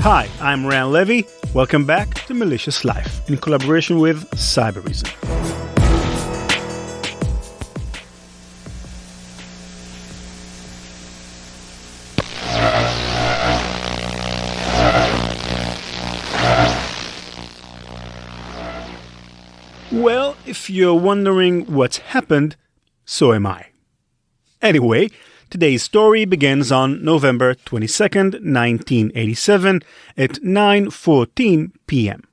Hi, I'm Ran Levy. Welcome back to Malicious Life in collaboration with Cybereason. Well, if you're wondering what's happened, so am I. Anyway, today's story begins on November 22nd, 1987 at 9:14 p.m.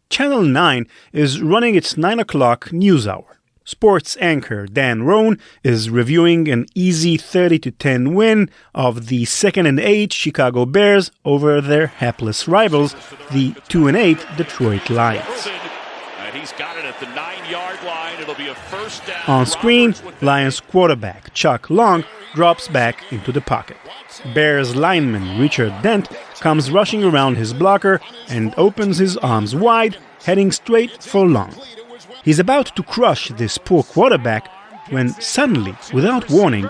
Channel 9 is running its 9 o'clock news hour. Sports anchor Dan Roan is reviewing an easy 30-10 win of the 2nd and 8 Chicago Bears over their hapless rivals, the 2-8 Detroit Lions. He's got it at the 9-yard line. It'll be a first down. On screen, Lions quarterback Chuck Long drops back into the pocket. Bears lineman Richard Dent comes rushing around his blocker and opens his arms wide, heading straight for Long. He's about to crush this poor quarterback when suddenly, without warning,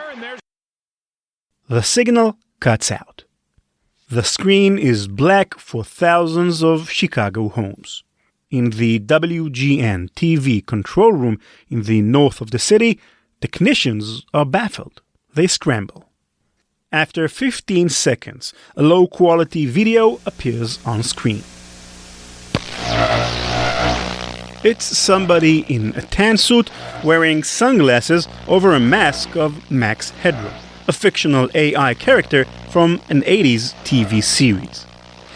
the signal cuts out. The screen is black for thousands of Chicago homes. In the WGN TV control room in the north of the city, technicians are baffled. They scramble. After 15 seconds, a low-quality video appears on screen. It's somebody in a tan suit wearing sunglasses over a mask of Max Headroom, a fictional AI character from an 80s TV series.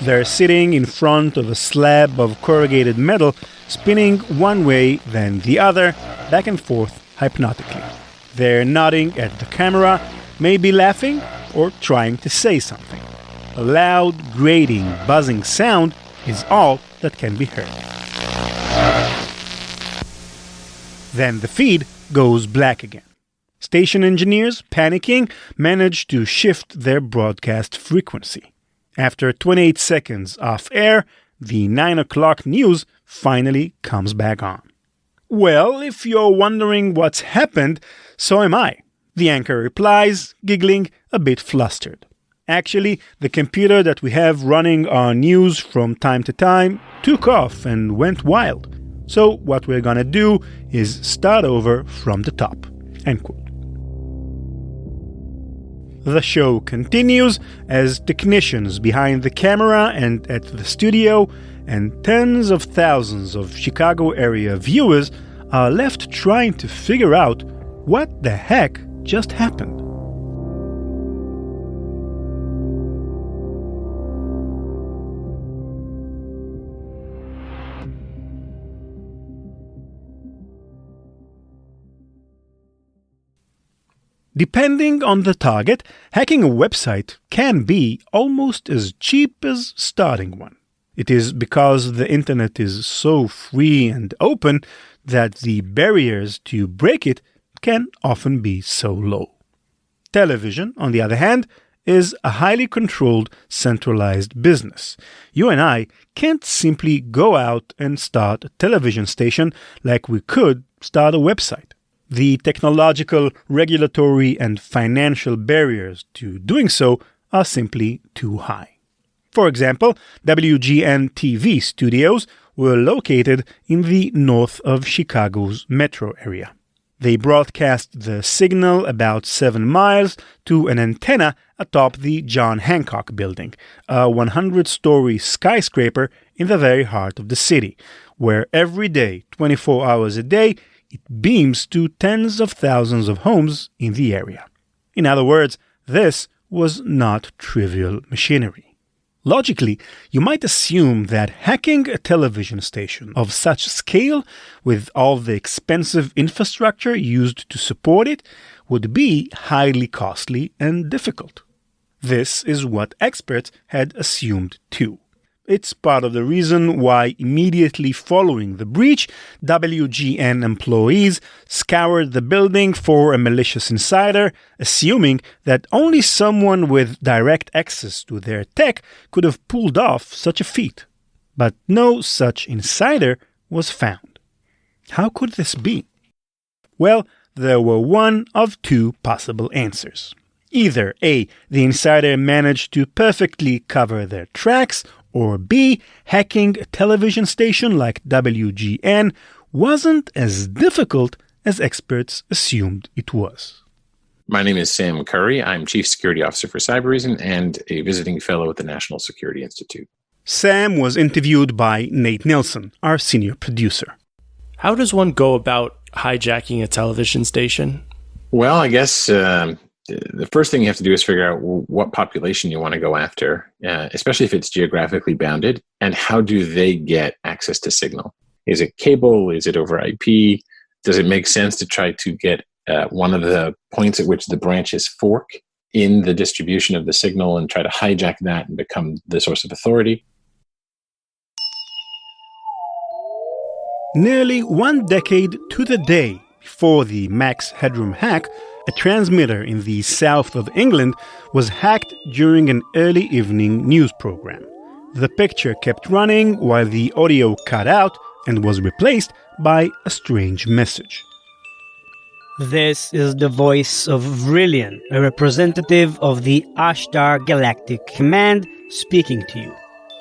They're sitting in front of a slab of corrugated metal, spinning one way then the other, back and forth hypnotically. They're nodding at the camera, maybe laughing or trying to say something. A loud, grating, buzzing sound is all that can be heard. Then the feed goes black again. Station engineers, panicking, manage to shift their broadcast frequency. After 28 seconds off air, the 9 o'clock news finally comes back on. Well, if you're wondering what's happened, so am I. The anchor replies, giggling, a bit flustered. Actually, the computer that we have running our news from time to time took off and went wild. So what we're gonna do is start over from the top. End quote. The show continues as technicians behind the camera and at the studio and tens of thousands of Chicago area viewers are left trying to figure out what the heck just happened. Depending on the target, hacking a website can be almost as cheap as starting one. It is because the internet is so free and open that the barriers to break it can often be so low. Television, on the other hand, is a highly controlled, centralized business. You and I can't simply go out and start a television station like we could start a website. The technological, regulatory, and financial barriers to doing so are simply too high. For example, WGN TV studios were located in the north of Chicago's metro area. They broadcast the signal about 7 miles to an antenna atop the John Hancock Building, a 100-story skyscraper in the very heart of the city, where every day, 24 hours a day, it beams to tens of thousands of homes in the area. In other words, this was not trivial machinery. Logically, you might assume that hacking a television station of such scale, with all the expensive infrastructure used to support it, would be highly costly and difficult. This is what experts had assumed too. It's part of the reason why immediately following the breach, WGN employees scoured the building for a malicious insider, assuming that only someone with direct access to their tech could have pulled off such a feat. But no such insider was found. How could this be? Well, there were one of two possible answers. Either A, the insider managed to perfectly cover their tracks, Or B, hacking a television station like WGN wasn't as difficult as experts assumed it was. My name is Sam Curry. I'm Chief Security Officer for Cybereason and a visiting fellow at the National Security Institute. Sam was interviewed by Nate Nelson, our senior producer. How does one go about hijacking a television station? Well, I guess the first thing you have to do is figure out what population you want to go after, especially if it's geographically bounded, and how do they get access to signal? Is it cable? Is it over IP? Does it make sense to try to get one of the points at which the branches fork in the distribution of the signal and try to hijack that and become the source of authority? Nearly 1 decade to the day before the Max Headroom hack, a transmitter in the south of England was hacked during an early evening news program. The picture kept running while the audio cut out and was replaced by a strange message. This is the voice of Vrillian, a representative of the Ashtar Galactic Command, speaking to you.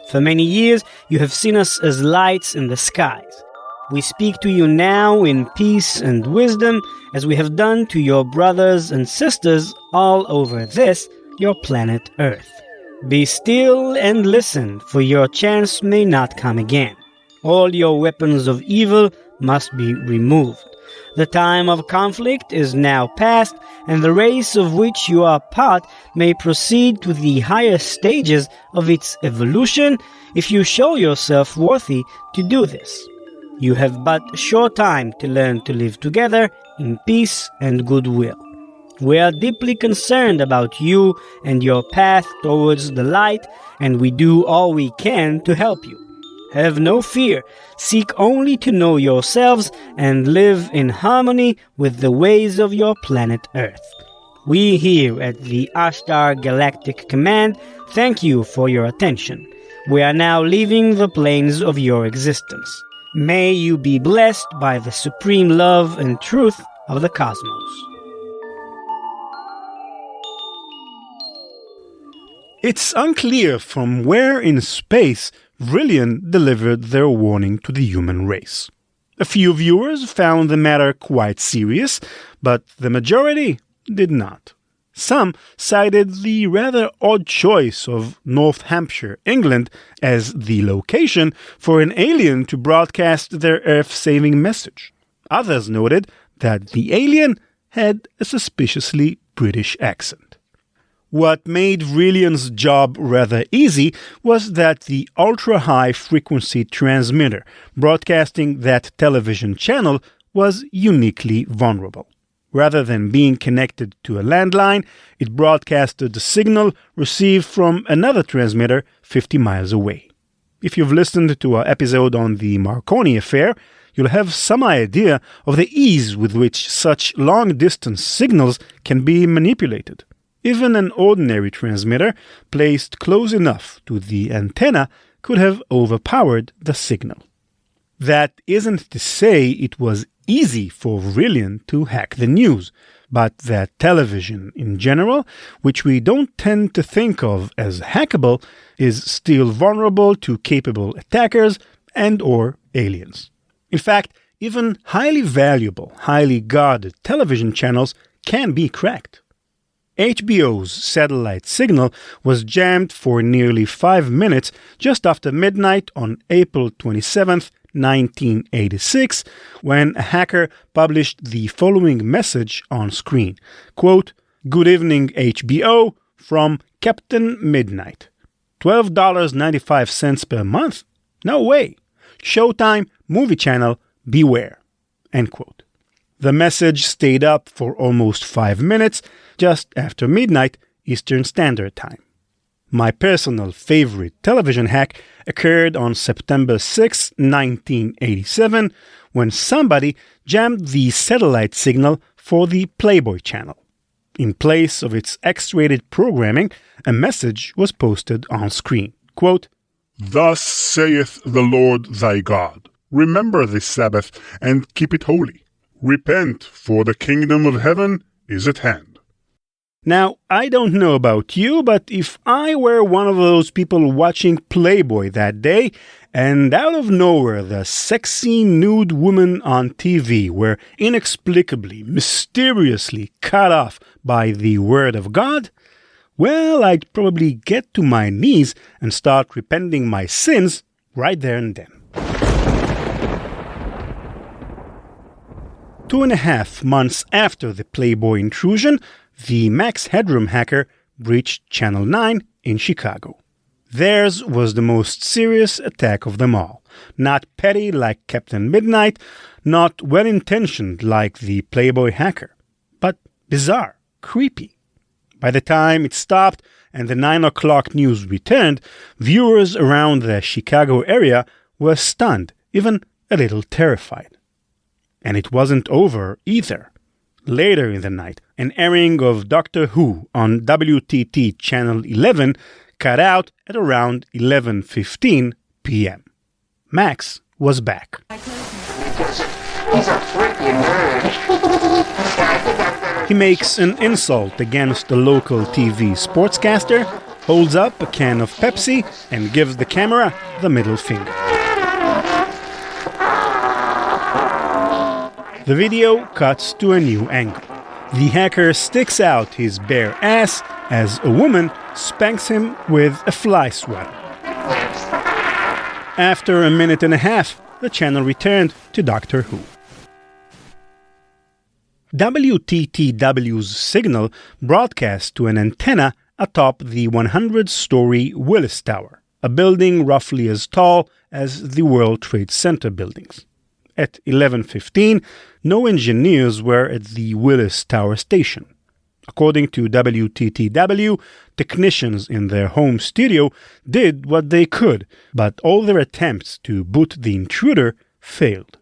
For many years, you have seen us as lights in the skies. We speak to you now in peace and wisdom, as we have done to your brothers and sisters all over this, your planet Earth. Be still and listen, for your chance may not come again. All your weapons of evil must be removed. The time of conflict is now past, and the race of which you are part may proceed to the higher stages of its evolution if you show yourself worthy to do this. You have but a short time to learn to live together in peace and goodwill. We are deeply concerned about you and your path towards the light, and we do all we can to help you. Have no fear. Seek only to know yourselves and live in harmony with the ways of your planet Earth. We here at the Ashtar Galactic Command thank you for your attention. We are now leaving the planes of your existence. May you be blessed by the supreme love and truth of the cosmos. It's unclear from where in space Vrillian delivered their warning to the human race. A few viewers found the matter quite serious, but the majority did not. Some cited the rather odd choice of North Hampshire, England, as the location for an alien to broadcast their Earth-saving message. Others noted that the alien had a suspiciously British accent. What made Vrillian's job rather easy was that the ultra-high frequency transmitter broadcasting that television channel was uniquely vulnerable. Rather than being connected to a landline, it broadcasted the signal received from another transmitter 50 miles away. If you've listened to our episode on the Marconi affair, you'll have some idea of the ease with which such long-distance signals can be manipulated. Even an ordinary transmitter placed close enough to the antenna could have overpowered the signal. That isn't to say it was easy for Vrillian to hack the news, but that television in general, which we don't tend to think of as hackable, is still vulnerable to capable attackers and or aliens. In fact, even highly valuable, highly guarded television channels can be cracked. HBO's satellite signal was jammed for nearly 5 minutes just after midnight on April 27, 1986, when a hacker published the following message on screen. Quote, "Good evening, HBO, from Captain Midnight. $12.95 per month? No way. Showtime, movie channel, beware." End quote. The message stayed up for almost 5 minutes, just after midnight Eastern Standard Time. My personal favorite television hack occurred on September 6, 1987, when somebody jammed the satellite signal for the Playboy channel. In place of its X-rated programming, a message was posted on screen. Quote, "Thus saith the Lord thy God, remember this Sabbath and keep it holy. Repent, for the kingdom of heaven is at hand." Now, I don't know about you, but if I were one of those people watching Playboy that day, and out of nowhere the sexy nude woman on TV were inexplicably, mysteriously cut off by the Word of God, well, I'd probably get to my knees and start repenting my sins right there and then. 2.5 months after the Playboy intrusion, the Max Headroom hacker breached Channel 9 in Chicago. Theirs was the most serious attack of them all. Not petty like Captain Midnight, not well-intentioned like the Playboy hacker, but bizarre, creepy. By the time it stopped and the 9 o'clock news returned, viewers around the Chicago area were stunned, even a little terrified. And it wasn't over either. Later in the night, an airing of Doctor Who on WTT Channel 11 cut out at around 11:15 p.m. Max was back. He's a freaking nerd. He makes an insult against the local TV sportscaster, holds up a can of Pepsi, and gives the camera the middle finger. The video cuts to a new angle. The hacker sticks out his bare ass as a woman spanks him with a fly swatter. After a minute and a half, the channel returned to Doctor Who. WTTW's signal broadcast to an antenna atop the 100-story Willis Tower, a building roughly as tall as the World Trade Center buildings. At 11:15, no engineers were at the Willis Tower station. According to WTTW, technicians in their home studio did what they could, but all their attempts to boot the intruder failed.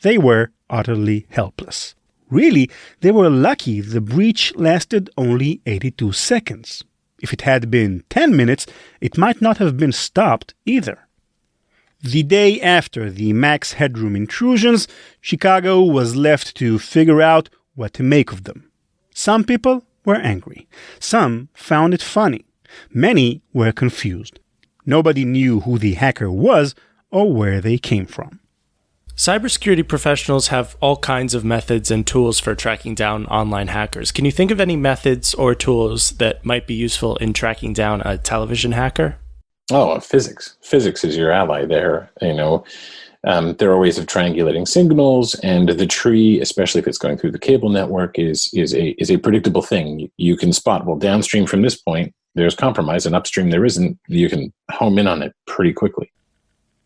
They were utterly helpless. Really, they were lucky the breach lasted only 82 seconds. If it had been 10 minutes, it might not have been stopped either. The day after the Max Headroom intrusions, Chicago was left to figure out what to make of them. Some people were angry. Some found it funny. Many were confused. Nobody knew who the hacker was or where they came from. Cybersecurity professionals have all kinds of methods and tools for tracking down online hackers. Can you think of any methods or tools that might be useful in tracking down a television hacker? Oh, physics. Physics is your ally there. There are ways of triangulating signals, and the tree, especially if it's going through the cable network, is a predictable thing. You can spot, well, downstream from this point, there's compromise, and upstream there isn't. You can home in on it pretty quickly.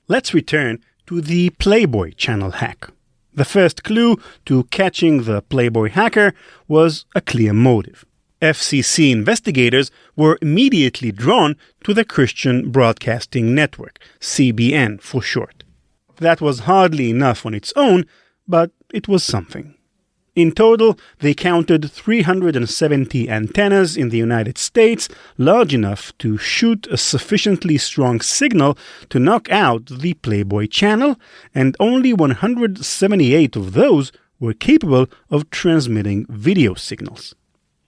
Let's return to the Playboy channel hack. The first clue to catching the Playboy hacker was a clear motive. FCC investigators were immediately drawn to the Christian Broadcasting Network, CBN for short. That was hardly enough on its own, but it was something. In total, they counted 370 antennas in the United States large enough to shoot a sufficiently strong signal to knock out the Playboy channel, and only 178 of those were capable of transmitting video signals.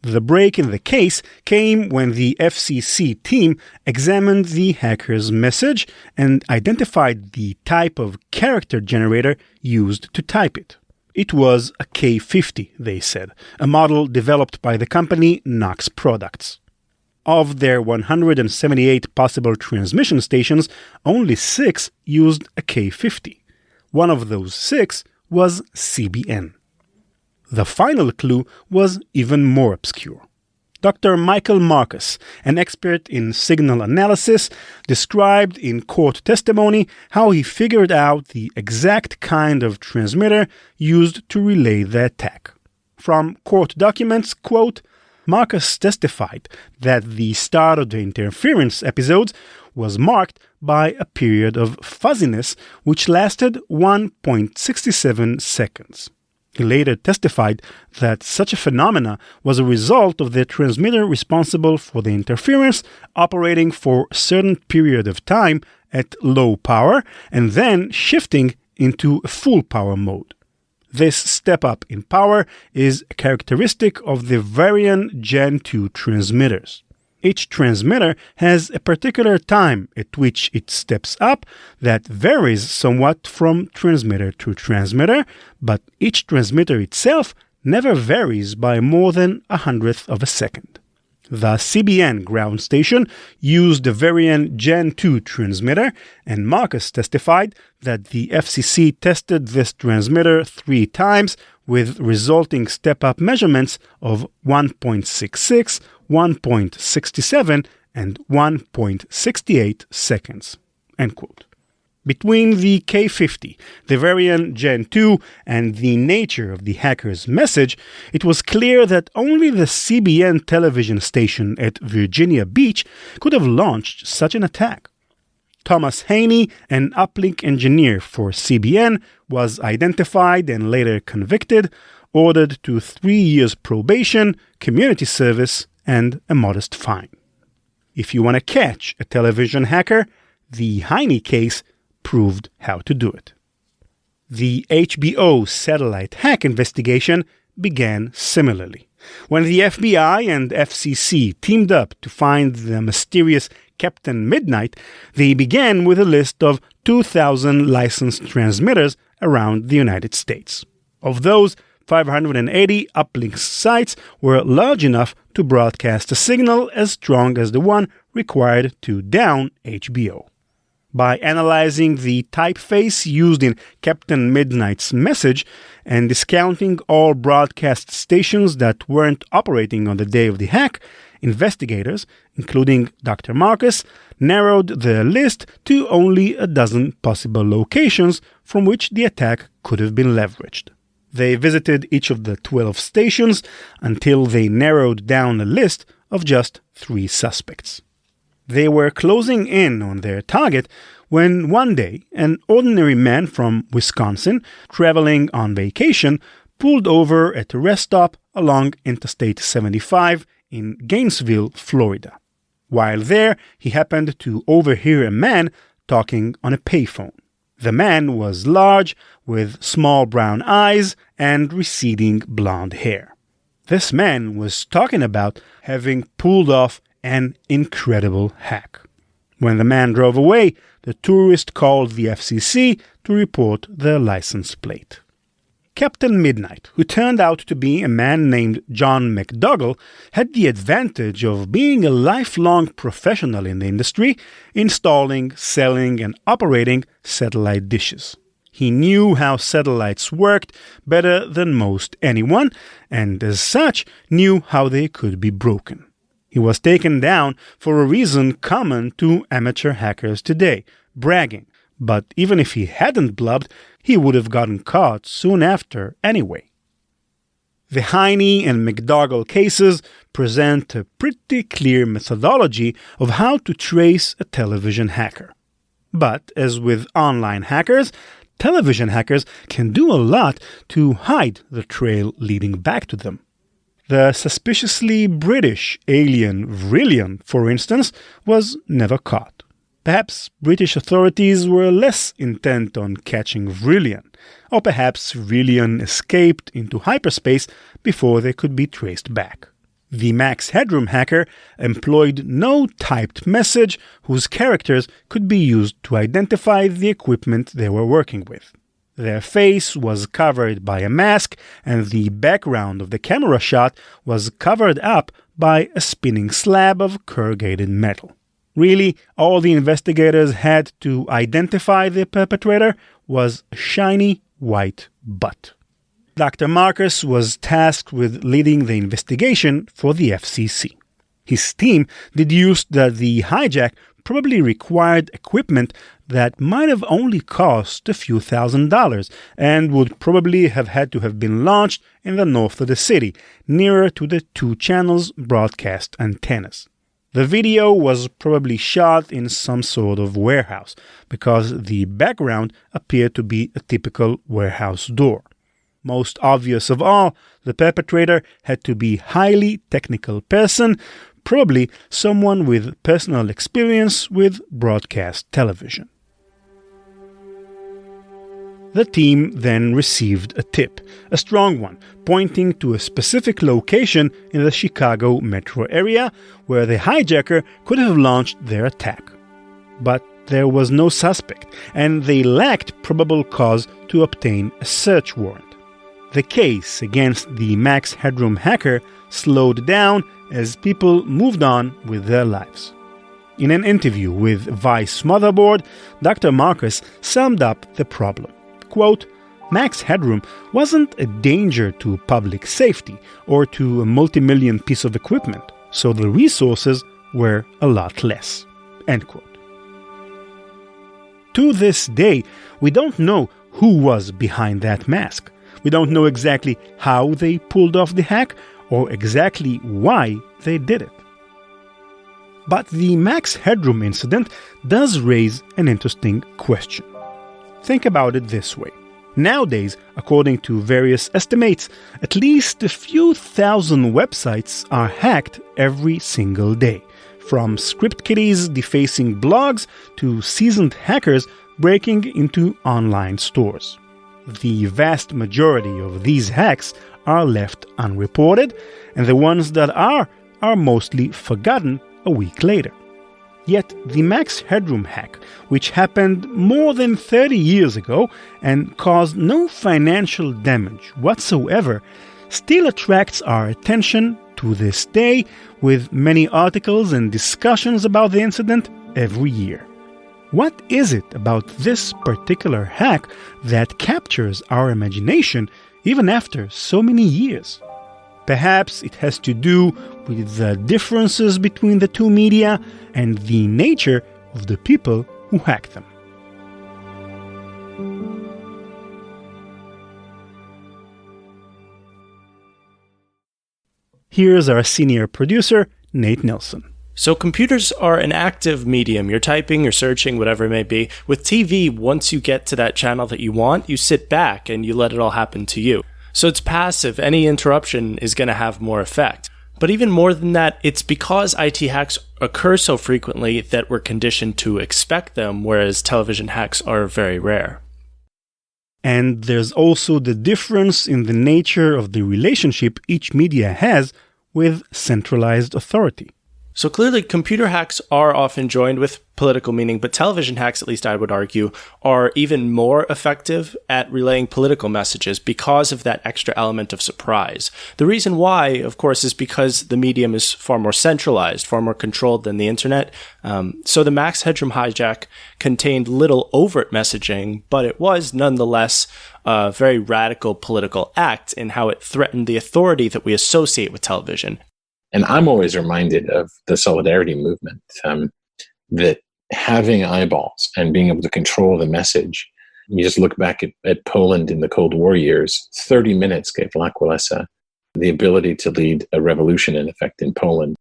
The break in the case came when the FCC team examined the hacker's message and identified the type of character generator used to type it. It was a K50, they said, a model developed by the company Knox Products. Of their 178 possible transmission stations, only 6 used a K50. One of those 6 was CBN. The final clue was even more obscure. Dr. Michael Marcus, an expert in signal analysis, described in court testimony how he figured out the exact kind of transmitter used to relay the attack. From court documents, quote, Marcus testified that the start of the interference episodes was marked by a period of fuzziness which lasted 1.67 seconds. He later testified that such a phenomena was a result of the transmitter responsible for the interference operating for a certain period of time at low power and then shifting into a full power mode. This step up in power is a characteristic of the Varian Gen 2 transmitters. Each transmitter has a particular time at which it steps up that varies somewhat from transmitter to transmitter, but each transmitter itself never varies by more than 1/100th of a second. The CBN ground station used the Varian Gen 2 transmitter, and Marcus testified that the FCC tested this transmitter 3 times with resulting step-up measurements of 1.66, 1.67, and 1.68 seconds. End quote. Between the K50, the Varian Gen 2, and the nature of the hacker's message, it was clear that only the CBN television station at Virginia Beach could have launched such an attack. Thomas Haney, an uplink engineer for CBN, was identified and later convicted, ordered to 3 years probation, community service, and a modest fine. If you want to catch a television hacker, the Haney case proved how to do it. The HBO satellite hack investigation began similarly. When the FBI and FCC teamed up to find the mysterious Captain Midnight, they began with a list of 2,000 licensed transmitters around the United States. Of those, 580 uplink sites were large enough to broadcast a signal as strong as the one required to down HBO. By analyzing the typeface used in Captain Midnight's message and discounting all broadcast stations that weren't operating on the day of the hack, investigators, including Dr. Marcus, narrowed the list to only a dozen possible locations from which the attack could have been leveraged. They visited each of the 12 stations until they narrowed down a list of just 3 suspects. They were closing in on their target when one day an ordinary man from Wisconsin, traveling on vacation, pulled over at a rest stop along Interstate 75 in Gainesville, Florida. While there, he happened to overhear a man talking on a payphone. The man was large, with small brown eyes and receding blonde hair. This man was talking about having pulled off an incredible hack. When the man drove away, the tourist called the FCC to report the license plate. Captain Midnight, who turned out to be a man named John McDougall, had the advantage of being a lifelong professional in the industry, installing, selling, and operating satellite dishes. He knew how satellites worked better than most anyone, and as such, knew how they could be broken. He was taken down for a reason common to amateur hackers today, bragging. But even if he hadn't blubbed, he would have gotten caught soon after anyway. The Haney and McDougall cases present a pretty clear methodology of how to trace a television hacker. But as with online hackers, television hackers can do a lot to hide the trail leading back to them. The suspiciously British alien Vrillion, for instance, was never caught. Perhaps British authorities were less intent on catching Vrillion, or perhaps Vrillion escaped into hyperspace before they could be traced back. The Max Headroom hacker employed no typed message whose characters could be used to identify the equipment they were working with. Their face was covered by a mask, and the background of the camera shot was covered up by a spinning slab of corrugated metal. Really, all the investigators had to identify the perpetrator was a shiny white butt. Dr. Marcus was tasked with leading the investigation for the FCC. His team deduced that the hijack probably required equipment that might have only cost a few $1,000s and would probably have had to have been launched in the north of the city, nearer to the 2 channels broadcast antennas. The video was probably shot in some sort of warehouse because the background appeared to be a typical warehouse door. Most obvious of all, the perpetrator had to be a highly technical person, probably someone with personal experience with broadcast television. The team then received a tip, a strong one, pointing to a specific location in the Chicago metro area where the hijacker could have launched their attack. But there was no suspect, and they lacked probable cause to obtain a search warrant. The case against the Max Headroom hacker slowed down as people moved on with their lives. In an interview with Vice Motherboard, Dr. Marcus summed up the problem. Quote, Max Headroom wasn't a danger to public safety or to a multi-million piece of equipment, so the resources were a lot less. End quote. To this day, we don't know who was behind that mask. We don't know exactly how they pulled off the hack or exactly why they did it. But the Max Headroom incident does raise an interesting question. Think about it this way. Nowadays, according to various estimates, at least a few thousand websites are hacked every single day, from script kiddies defacing blogs to seasoned hackers breaking into online stores. The vast majority of these hacks are left unreported, and the ones that are mostly forgotten a week later. Yet the Max Headroom hack, which happened more than 30 years ago and caused no financial damage whatsoever, still attracts our attention to this day, with many articles and discussions about the incident every year. What is it about this particular hack that captures our imagination even after so many years? Perhaps it has to do with the differences between the two media and the nature of the people who hack them. Here's our senior producer, Nate Nelson. So computers are an active medium. You're typing, you're searching, whatever it may be. With TV, once you get to that channel that you want, you sit back and you let it all happen to you. So it's passive. Any interruption is going to have more effect. But even more than that, it's because IT hacks occur so frequently that we're conditioned to expect them, whereas television hacks are very rare. And there's also the difference in the nature of the relationship each media has with centralized authority. So clearly, computer hacks are often joined with political meaning, but television hacks, at least I would argue, are even more effective at relaying political messages because of that extra element of surprise. The reason why, of course, is because the medium is far more centralized, far more controlled than the internet. So the Max Headroom hijack contained little overt messaging, but it was nonetheless a very radical political act in how it threatened the authority that we associate with television. And I'm always reminded of the solidarity movement, that having eyeballs and being able to control the message. You just look back at Poland in the Cold War years, 30 minutes gave Lech Walesa the ability to lead a revolution, in effect, in Poland.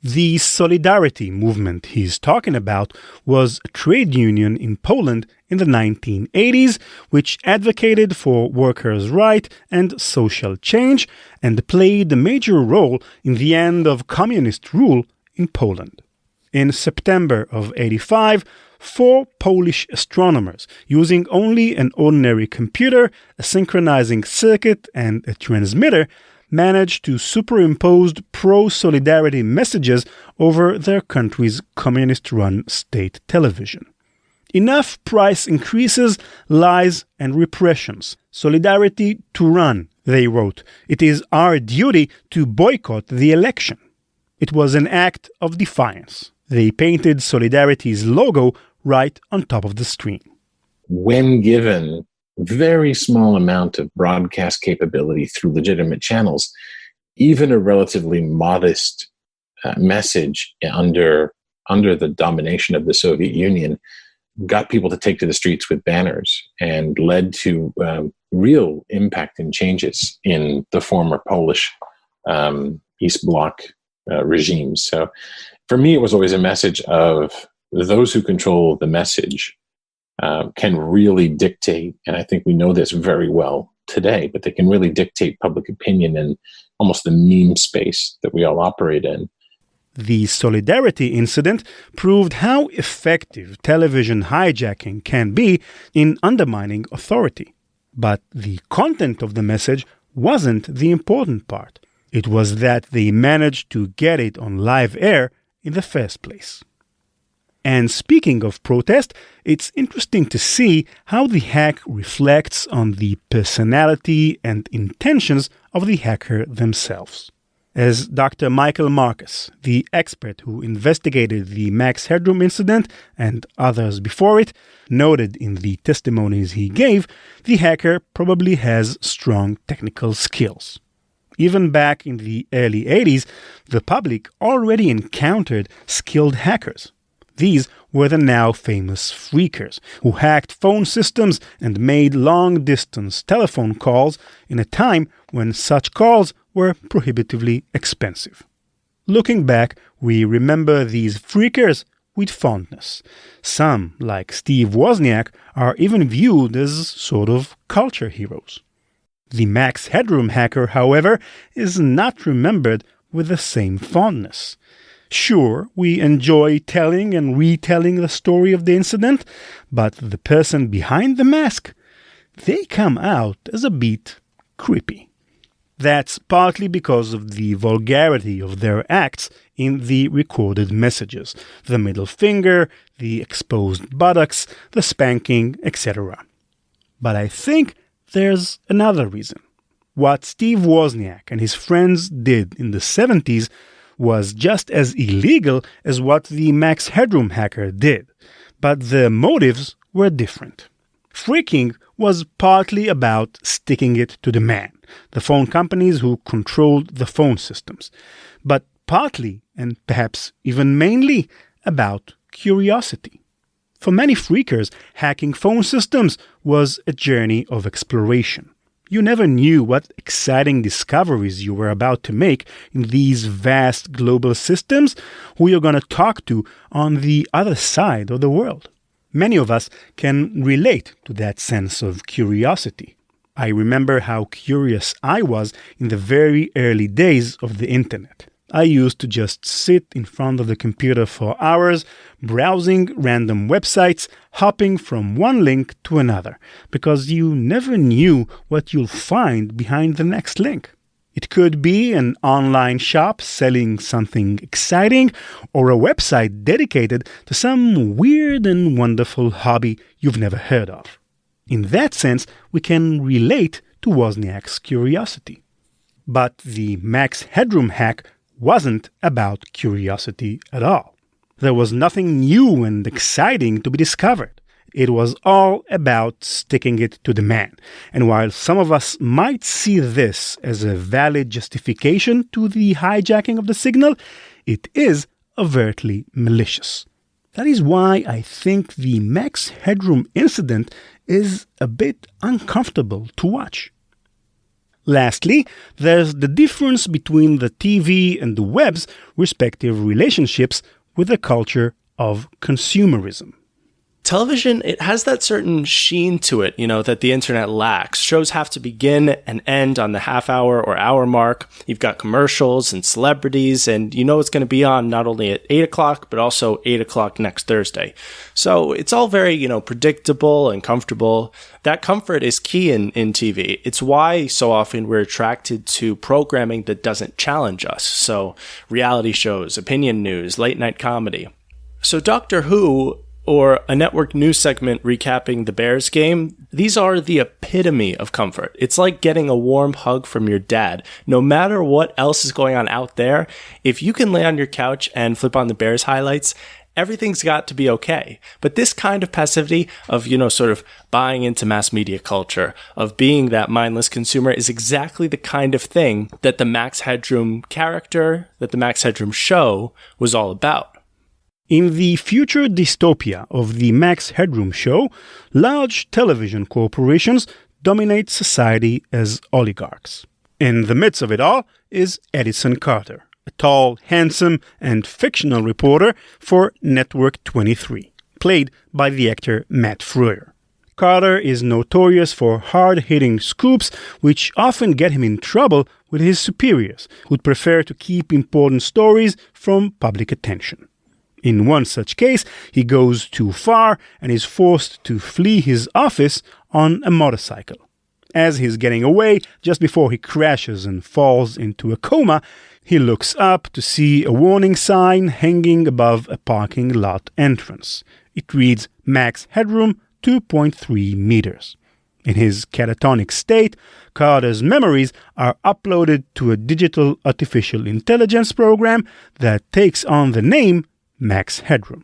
The solidarity movement he's talking about was a trade union in Poland in the 1980s, which advocated for workers' rights and social change and played a major role in the end of communist rule in Poland. In September of 1985, 4 Polish astronomers, using only an ordinary computer, a synchronizing circuit, and a transmitter, managed to superimpose pro-solidarity messages over their country's communist-run state television. Enough price increases, lies, and repressions. Solidarity to run, they wrote. It is our duty to boycott the election. It was an act of defiance. They painted Solidarity's logo right on top of the screen. When given very small amount of broadcast capability through legitimate channels, even a relatively modest message under the domination of the Soviet Union got people to take to the streets with banners and led to real impact and changes in the former Polish East Bloc regimes. So for me, it was always a message of those who control the message can really dictate, and I think we know this very well today, but they can really dictate public opinion in almost the meme space that we all operate in. The Solidarity incident proved how effective television hijacking can be in undermining authority. But the content of the message wasn't the important part. It was that they managed to get it on live air in the first place. And speaking of protest, it's interesting to see how the hack reflects on the personality and intentions of the hacker themselves. As Dr. Michael Marcus, the expert who investigated the Max Headroom incident and others before it, noted in the testimonies he gave, the hacker probably has strong technical skills. Even back in the early 80s, the public already encountered skilled hackers. These were the now famous phreakers, who hacked phone systems and made long-distance telephone calls in a time when such calls were prohibitively expensive. Looking back, we remember these phreakers with fondness. Some, like Steve Wozniak, are even viewed as sort of culture heroes. The Max Headroom hacker, however, is not remembered with the same fondness. Sure, we enjoy telling and retelling the story of the incident, but the person behind the mask, they come out as a bit creepy. That's partly because of the vulgarity of their acts in the recorded messages, the middle finger, the exposed buttocks, the spanking, etc. But I think there's another reason. What Steve Wozniak and his friends did in the 70s was just as illegal as what the Max Headroom hacker did, but the motives were different. Phreaking was partly about sticking it to the man, the phone companies who controlled the phone systems, but partly, and perhaps even mainly, about curiosity. For many phreakers, hacking phone systems was a journey of exploration. You never knew what exciting discoveries you were about to make in these vast global systems, who you're going to talk to on the other side of the world. Many of us can relate to that sense of curiosity. I remember how curious I was in the very early days of the internet. I used to just sit in front of the computer for hours, browsing random websites, hopping from one link to another, because you never knew what you'll find behind the next link. It could be an online shop selling something exciting, or a website dedicated to some weird and wonderful hobby you've never heard of. In that sense, we can relate to Wozniak's curiosity. But the Max Headroom hack wasn't about curiosity at all. There was nothing new and exciting to be discovered. It was all about sticking it to the man. And while some of us might see this as a valid justification to the hijacking of the signal, it is overtly malicious. That is why I think the Max Headroom incident is a bit uncomfortable to watch. Lastly, there's the difference between the TV and the web's respective relationships with the culture of consumerism. Television, it has that certain sheen to it, that the internet lacks. Shows have to begin and end on the half hour or hour mark. You've got commercials and celebrities, and it's going to be on not only at 8 o'clock, but also 8 o'clock next Thursday. So it's all very, predictable and comfortable. That comfort is key in TV. It's why so often we're attracted to programming that doesn't challenge us. So reality shows, opinion news, late night comedy. So Doctor Who, or a network news segment recapping the Bears game, these are the epitome of comfort. It's like getting a warm hug from your dad. No matter what else is going on out there, if you can lay on your couch and flip on the Bears highlights, everything's got to be okay. But this kind of passivity of, sort of buying into mass media culture, of being that mindless consumer, is exactly the kind of thing that the Max Headroom character, that the Max Headroom show was all about. In the future dystopia of the Max Headroom Show, large television corporations dominate society as oligarchs. In the midst of it all is Edison Carter, a tall, handsome, and fictional reporter for Network 23, played by the actor Matt Frewer. Carter is notorious for hard-hitting scoops, which often get him in trouble with his superiors, who'd prefer to keep important stories from public attention. In one such case, he goes too far and is forced to flee his office on a motorcycle. As he's getting away, just before he crashes and falls into a coma, he looks up to see a warning sign hanging above a parking lot entrance. It reads, Max Headroom, 2.3 meters. In his catatonic state, Carter's memories are uploaded to a digital artificial intelligence program that takes on the name Max Headroom.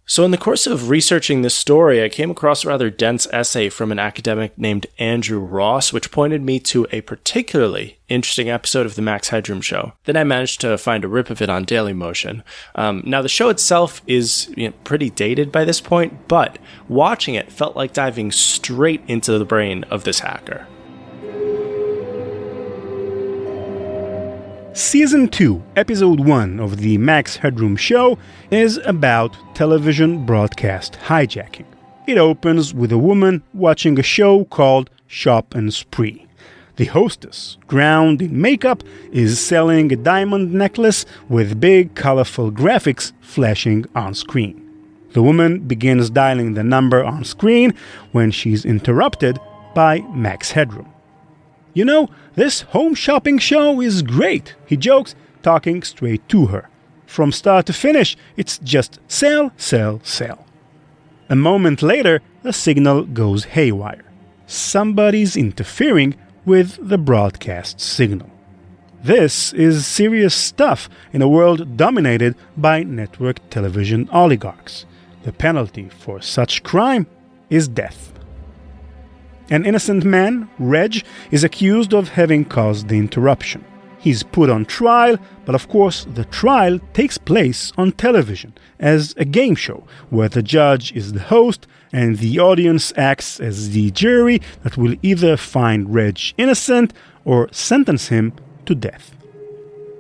So in the course of researching this story, I came across a rather dense essay from an academic named Andrew Ross, which pointed me to a particularly interesting episode of the Max Headroom Show. Then I managed to find a rip of it on Dailymotion. Now, the show itself is pretty dated by this point, but watching it felt like diving straight into the brain of this hacker. Season 2, Episode 1 of the Max Headroom Show is about television broadcast hijacking. It opens with a woman watching a show called Shop and Spree. The hostess, drowned in makeup, is selling a diamond necklace with big, colorful graphics flashing on screen. The woman begins dialing the number on screen when she's interrupted by Max Headroom. You know, this home shopping show is great, he jokes, talking straight to her. From start to finish, it's just sell, sell, sell. A moment later, the signal goes haywire. Somebody's interfering with the broadcast signal. This is serious stuff in a world dominated by network television oligarchs. The penalty for such crime is death. An innocent man, Reg, is accused of having caused the interruption. He's put on trial, but of course the trial takes place on television as a game show where the judge is the host and the audience acts as the jury that will either find Reg innocent or sentence him to death.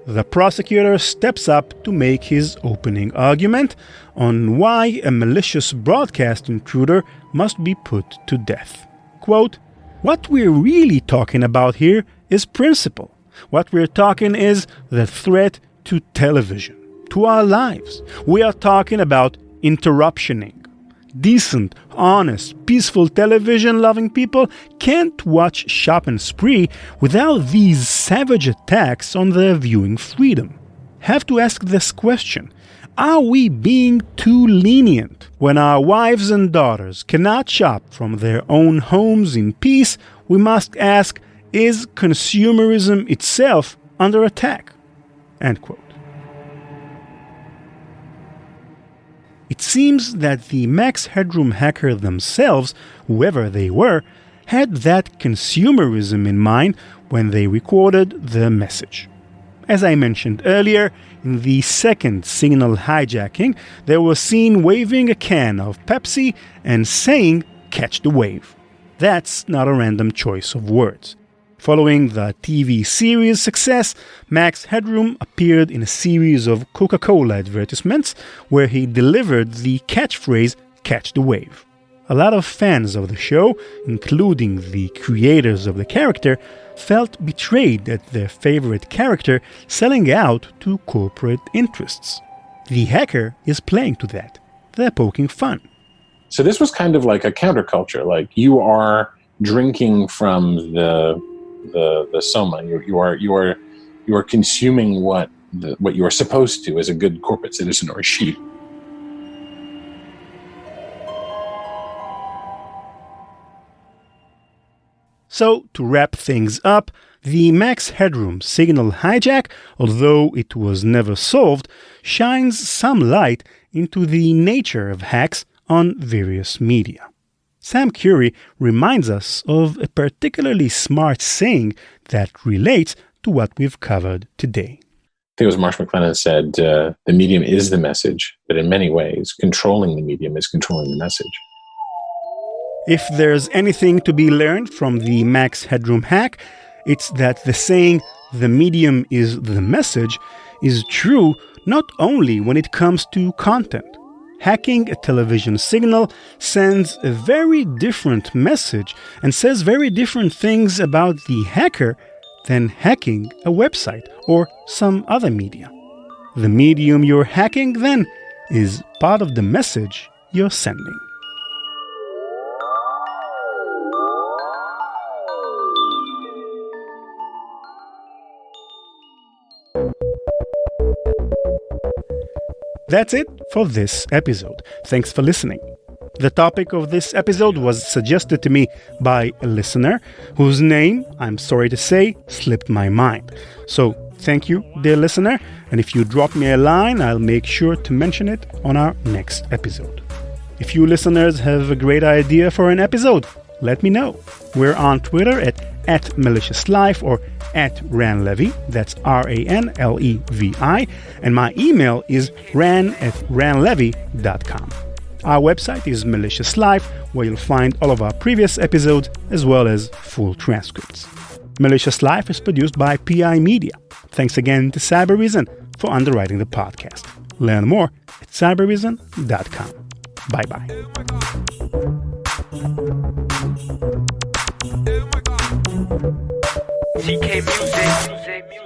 The prosecutor steps up to make his opening argument on why a malicious broadcast intruder must be put to death. Quote, what we're really talking about here is principle. What we're talking is the threat to television, to our lives. We are talking about interruptioning. Decent, honest, peaceful television-loving people can't watch Shop and Spree without these savage attacks on their viewing freedom. Have to ask this question. Are we being too lenient when our wives and daughters cannot shop from their own homes in peace? We must ask, is consumerism itself under attack? End quote. It seems that the Max Headroom hacker themselves, whoever they were, had that consumerism in mind when they recorded the message. As I mentioned earlier, in the second signal hijacking, they were seen waving a can of Pepsi and saying, "Catch the wave." That's not a random choice of words. Following the TV series success, Max Headroom appeared in a series of Coca-Cola advertisements where he delivered the catchphrase, "Catch the wave." A lot of fans of the show, including the creators of the character, felt betrayed at their favorite character selling out to corporate interests. The hacker is playing to that. They're poking fun. So this was kind of like a counterculture. Like, you are drinking from the soma. You are consuming what you are supposed to as a good corporate citizen or a sheep. So, to wrap things up, the Max Headroom signal hijack, although it was never solved, shines some light into the nature of hacks on various media. Sam Curie reminds us of a particularly smart saying that relates to what we've covered today. I think it was Marsh McLennan said, the medium is the message, but in many ways, controlling the medium is controlling the message. If there's anything to be learned from the Max Headroom hack, it's that the saying, "the medium is the message," is true not only when it comes to content. hacking a television signal sends a very different message and says very different things about the hacker than hacking a website or some other media. The medium you're hacking, then, is part of the message you're sending. That's it for this episode. Thanks for listening. The topic of this episode was suggested to me by a listener whose name, I'm sorry to say, slipped my mind. So thank you, dear listener, and if you drop me a line, I'll make sure to mention it on our next episode. If you listeners have a great idea for an episode, let me know. We're on Twitter at @maliciouslife or @ranlevy, that's RANLEVI, and my email is ran@ranlevy.com. Our website is Malicious Life, where you'll find all of our previous episodes as well as full transcripts. Malicious Life is produced by PI Media. Thanks again to Cybereason for underwriting the podcast. Learn more at cybereason.com. Bye-bye. TK Music.